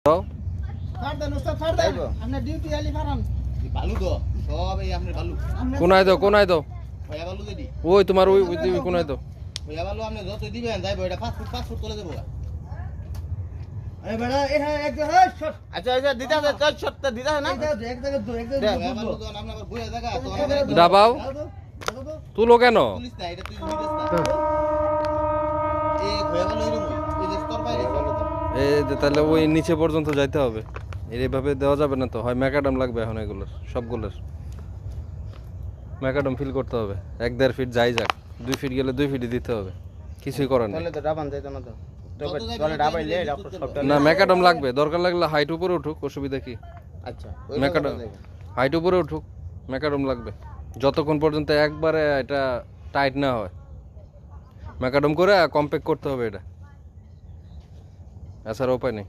দাও ফাড় দেন ওস্তাদ ফাড় দেন আপনি ডিউটি আলি ফারান ভালো তো সব এই আপনি ভালো কোনায় দাও ভাইয়া ভালো দিদি ওই তোমার ওই কোনায় দাও ভাইয়া ভালো আপনি যত দিবেন যাইবো এটা 5 ফুট তুলে দেবো আরে বড় এটা এক জায়গা শট আচ্ছা আচ্ছা দিতে হবে চল শটটা দিতে হবে না এক জায়গা দো ভাইয়া ভালো তো আপনি আবার বুয়া জায়গা তো ডাবাও তুলো কেন পুলিশ না এটা তুই নিতেছ না এই ভাইয়া ভালো এরকম এই যে স্তর বাইরে ভালো তো তাহলে ওই নিচে পর্যন্ত যাইতে হবে এইভাবে দেওয়া যাবে না তো হয় ম্যাকাডাম লাগবে এখন এগুলোর সবগুলোর ম্যাকাডাম ফিল করতে হবে 1-1.5 ফিট যাই যাক 2 ফিট গেলে 2 ফিটই দিতে হবে কিছুই করার নেই তাহলে তো ডাবান যাইতো না তো তবে ডাবাইলে ডক্টর সবটা না ম্যাকাডাম লাগবে দরকার লাগলে হাইট উপরে উঠুক অসুবিধা কি আচ্ছা ম্যাকাডাম হাইট উপরে উঠুক ম্যাকাডাম লাগবে যতক্ষণ পর্যন্ত একবারে এটা টাইট না হয় ম্যাকাডাম করে কম্প্যাক্ট করতে হবে এটা এছাড়া উপায় নেই